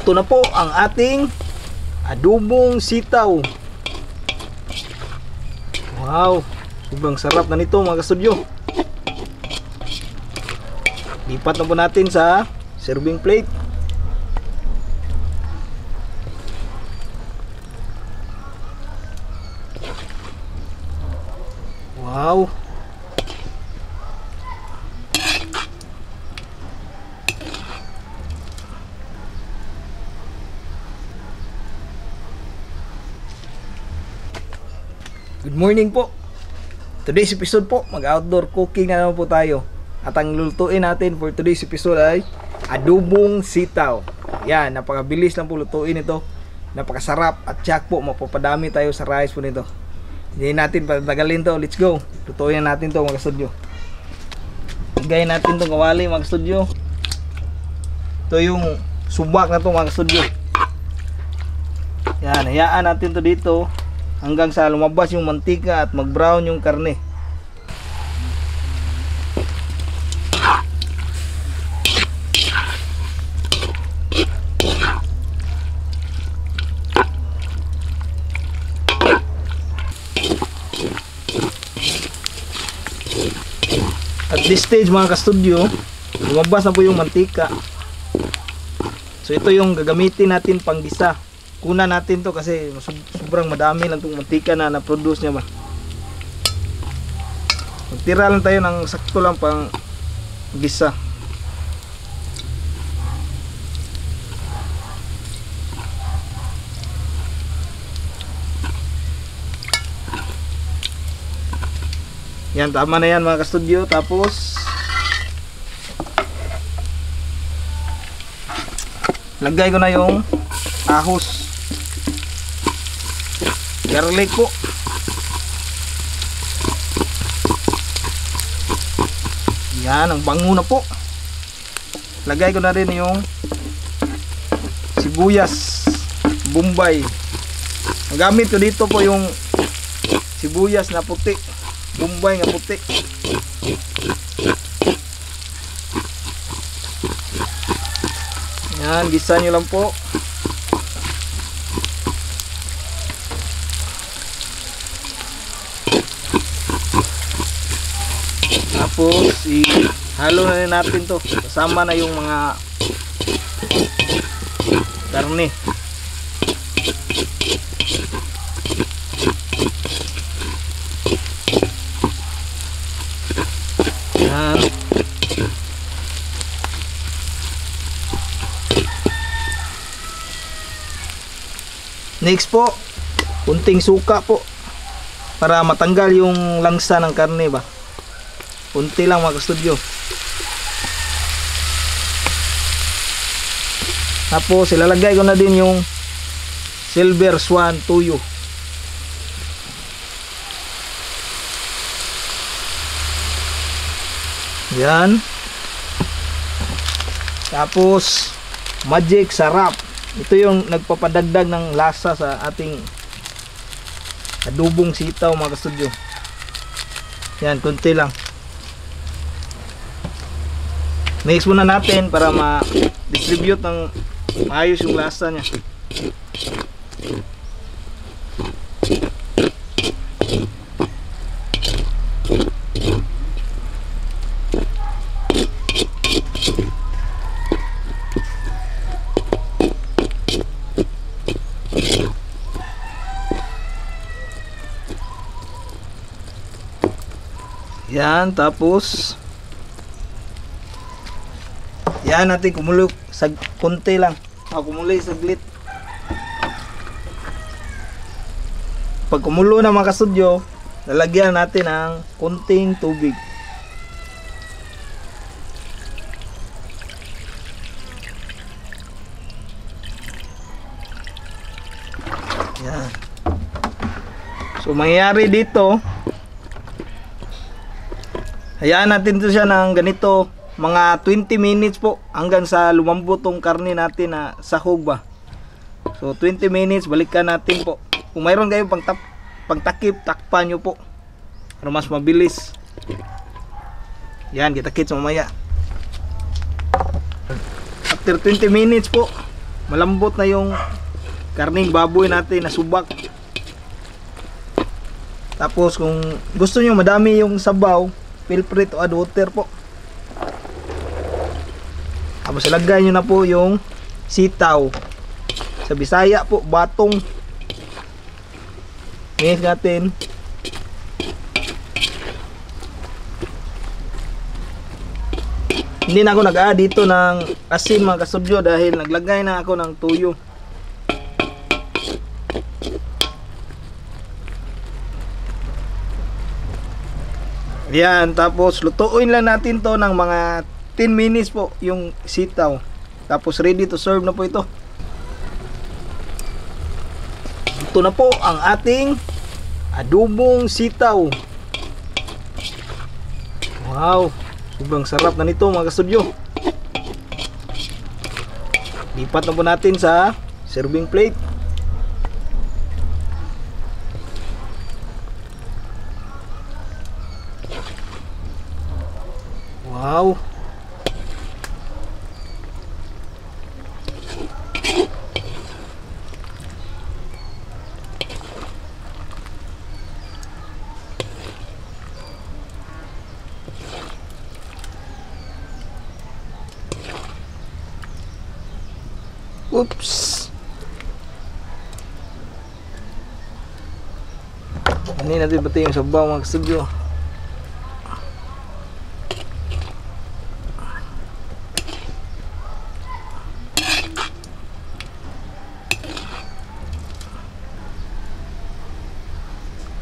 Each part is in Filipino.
Luto na po ang ating adobong sitaw. Wow, sobrang sarap na nito mga kastudyo. Lipat na po natin sa serving plate. Wow. Good morning po. Today's episode po, mag-outdoor cooking na naman po tayo. At ang lulutuin natin for today's episode ay adobong sitaw. Yan, napakabilis lang po lutuin ito. Napakasarap at tsak po, mapapadami tayo sa rice po nito. Hindi natin patagalin to, let's go. Lutuin natin to mga studio. Igayin natin tong kawali mga studio. Ito yung subak na to mga studio. Yan, hayaan natin to dito hanggang sa lumabas yung mantika at mag-brown yung karne. At this stage mga ka-studio, lumabas na po yung mantika. So ito yung gagamitin natin pang gisa. Kuna natin to kasi sobrang madami lang itong mantika na na-produce niya ba. Magtira lang tayo ng sakto lang pang gisa. Yan, tama na yan mga ka-studio. Tapos lagay ko na yung ahos, garlic po. Yan, ang bango na po. Lagay ko na rin yung sibuyas bombay. Ang gamit ko dito po yung sibuyas na puti, bombay nga puti. Yan, gisa nyo lang po. Tapos ihalo na rin natin to. Kasama na yung mga karne. Yan. Next po, kunting suka po para matanggal yung langsa ng karne ba. Kunti lang mga ka-studio. Tapos ilalagay ko na din yung silver swan tuyo. Yan. Tapos magic sarap. Ito yung nagpapadagdag ng lasa sa ating adobong sitaw mga ka-studio. Yan, kunti lang. Mix muna natin para ma-distribute ng maayos yung lasa niya. Yan, tapos yan natin kumulo sa konti lang. Kumuloy saglit. Pag kumulo na mga ka-studio, lalagyan natin ng konting tubig. Yan. So mangyayari dito, hayaan natin to siya ng ganito mga 20 minutes po hanggang sa lumambot tong karne natin na sahog ba. So 20 minutes, balikan natin po. Kung mayroon kayong pangtakip, takpan nyo po para mas mabilis. Yan, kita kits mamaya. After 20 minutes po, malambot na yung karning baboy natin na subak. Tapos kung gusto nyo madami yung sabaw, feel free to add water po. Tapos ilagay nyo na po yung sitaw. Sa Bisaya po, batong. Mix natin. Hindi na ako nag-add dito ng asin mga kasudyo dahil naglagay na ako ng tuyo. Yan, tapos lutuin lang natin to ng mga 10 minutes po yung sitaw. Tapos ready to serve na po ito. Ito na po ang ating adobong sitaw. Wow, sobrang sarap na nito mga kastudyo. Lipat na po natin sa serving plate. Wow. Oops. Ini natin pati yung sabaw mga kastudyo.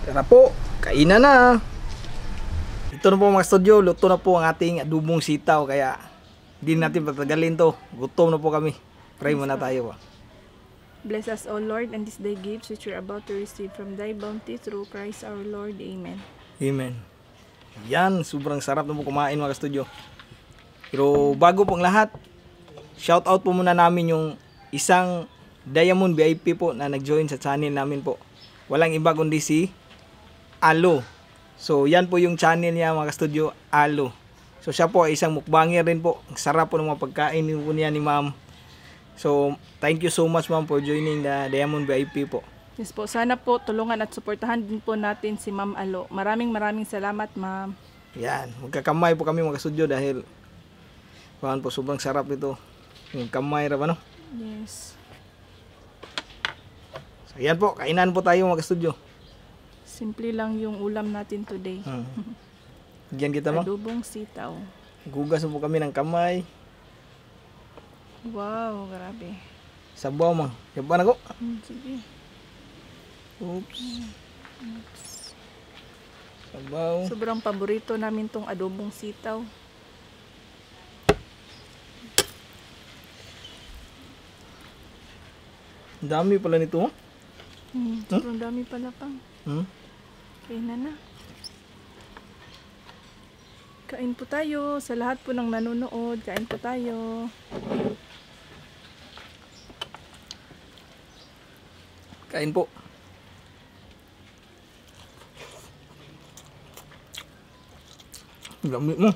Tara po, kainan na. Ito na po mga studio, luto na po ang ating adobong sitaw. Kaya hindi natin patagalin to. Gutom na po kami. Pray muna tayo po. Bless us, O Lord, and this day gifts which we are about to receive from thy bounty through Christ our Lord. Amen. Amen. Yan, sobrang sarap na po kumain mga studio. Pero bago pong lahat, shout out po muna namin yung isang Diamond VIP po na nag-join sa channel namin po. Walang iba kundi si Alo. So yan po yung channel niya mga studio, Alo. So siya po ay isang mukbanger rin po. Ang sarap po ng mga pagkain po niya ni ma'am. So thank you so much ma'am for joining the Diamond VIP po. Yes po, sana po tulungan at suportahan din po natin si Ma'am Alo. Maraming salamat ma'am. Yan, magkakamay po kami mga studio dahil po sobrang sarap ito. Yung kamay ra ba no? Yes. So yan po, kainan po tayo mga studio. Simple lang yung ulam natin today. Diyan kita mo. Adobong sitaw. Gugas po kami ng kamay. Wow, grabe. Sabaw mo. Yaban ako. Sige. Oops. Sabaw. Sobrang paborito namin tong adobong sitaw. Ang dami pala nito. Sobrang dami pala pang. Kainan na. Kain po tayo. Sa lahat po ng nanonood, kain po tayo. Kain po. Dami mo.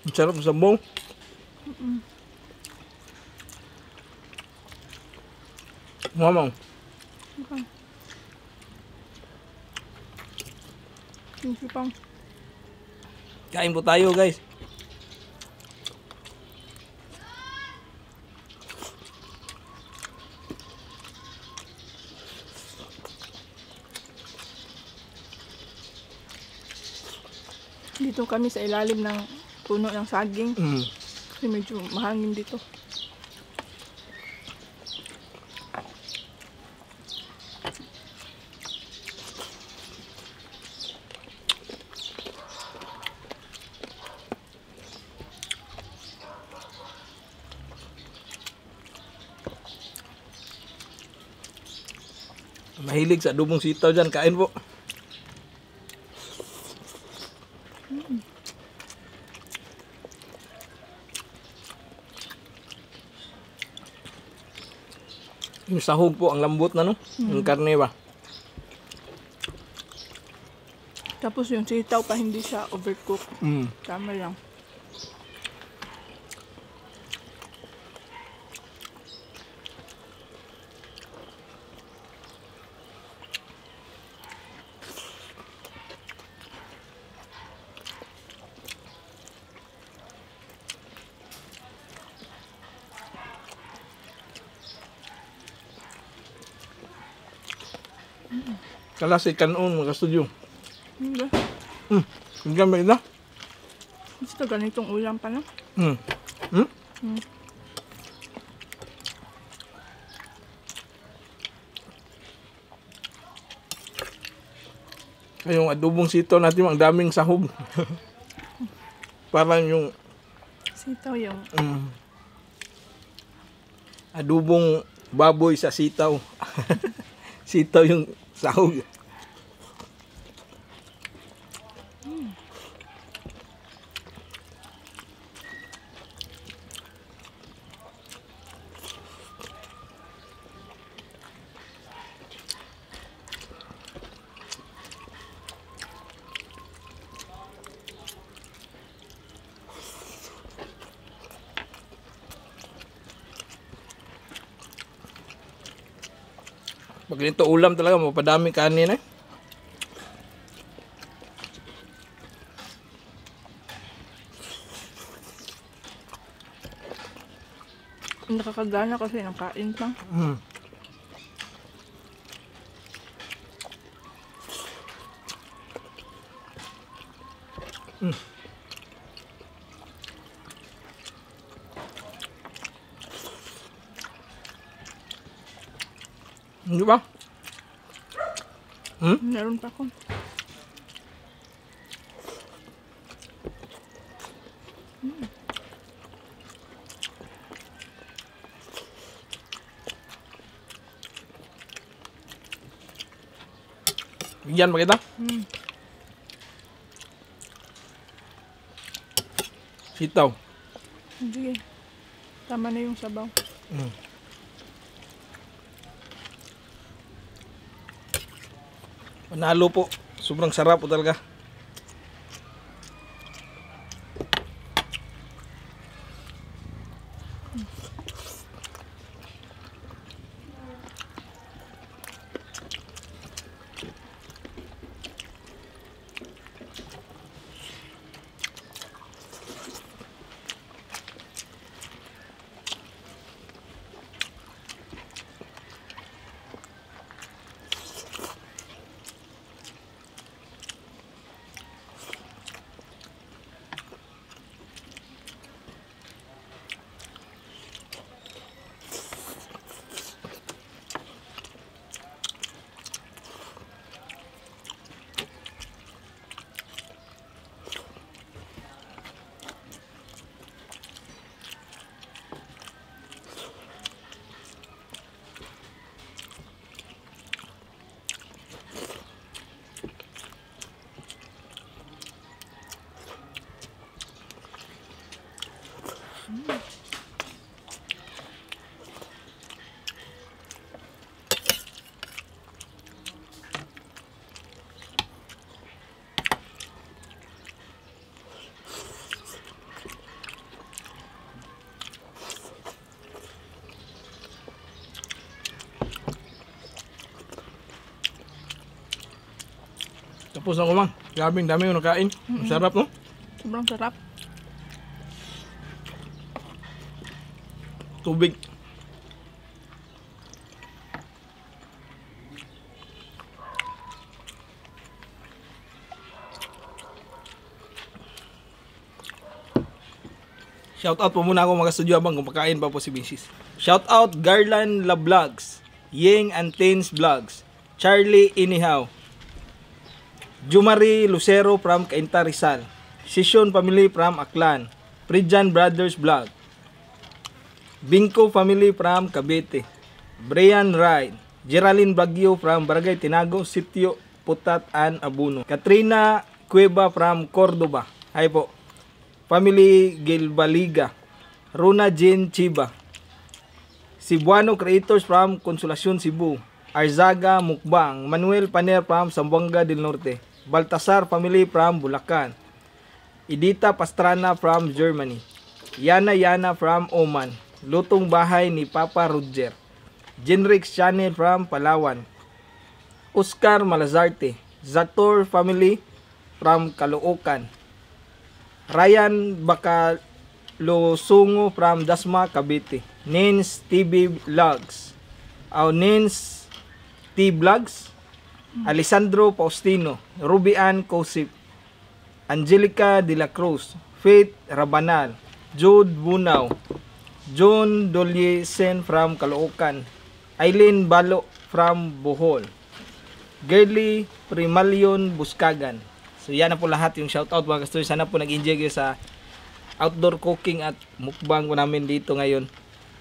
Ang sarap sa sabaw. Mamang. Thank you, pang. Kain po tayo guys. Dito kami sa ilalim ng puno ng saging. Kasi medyo mahangin dito. Mahilig sa adobong sitaw dyan. Kain po. Yung sahog po, ang lambot na no? Yung karne ba? Tapos yung sitaw pa hindi siya overcook. Mm. Tama lang. Kalas kanon mga studio. Hindi. Ang gamay na. Gusto ganitong ulam pa na. Hmm. Hmm? Yung adobong sitaw natin, ang daming sahog. Parang yung Sitaw yung adobong baboy sa sitaw. Sitaw yung sahog. Pag ganito ulam talaga, mapadami kanin eh. nakakagana kasi ng kain pa. Mm. Hindi ba? Meron pa ko. Bigyan ba kita? Sitaw. Sige. Tama na yung sabaw. Panalo po. Sobrang sarap po talaga. Tapos na kumang. Grabing dami yung nakain. Ang sarap, no? Sobrang sarap. Tubig. Shout out po muna ako mga studio habang kumakain pa po si Mrs. Shout out Garland La Vlogs, Yeng Antens Vlogs, Charlie Inihaw, Jumari Lucero from Cainta Rizal, Sisyon Family from Aklan, Pridjan Brothers Vlog, Bingko Family from Cavite, Brian Ride, Geraldine Bagyo from Barangay Tinago, Sitio Putat and Abuno, Katrina Cueva from Cordoba. Hi po. Family Gilbaliga, Runa Jean Chiba, Cebuano Creators from Consolacion, Cebu. Arzaga Mukbang. Manuel Paner from Zamboanga del Norte. Baltasar Family from Bulacan. Edita Pastrana from Germany. Yana from Oman. Lutong Bahay ni Papa Roger. Genrix Channel from Palawan. Oscar Malazarte. Zator Family from Caloocan. Ryan Bacalosungo from Dasma, Cavite. Nins TV Vlogs. Nins TV Vlogs. Alessandro Faustino. Ruby Ann Kosip. Angelica de la Cruz. Faith Rabanal. Jude Bunaw. John Doliesen from Caloocan. Aileen Balo from Bohol. Girly Primalion Buskagan. So yan na po lahat yung shoutout mga kastoy. Sana po nag-enjoy kayo sa outdoor cooking at mukbang po namin dito ngayon.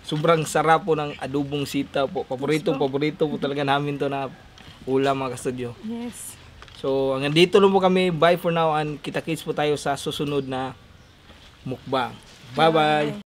Sobrang sarap po ng adobong sitaw po. Paborito po talaga namin to na ulam mga kastudyo. Yes. So hanggang dito lang po kami. Bye for now and kita-kits po tayo sa susunod na mukbang. Bye-bye.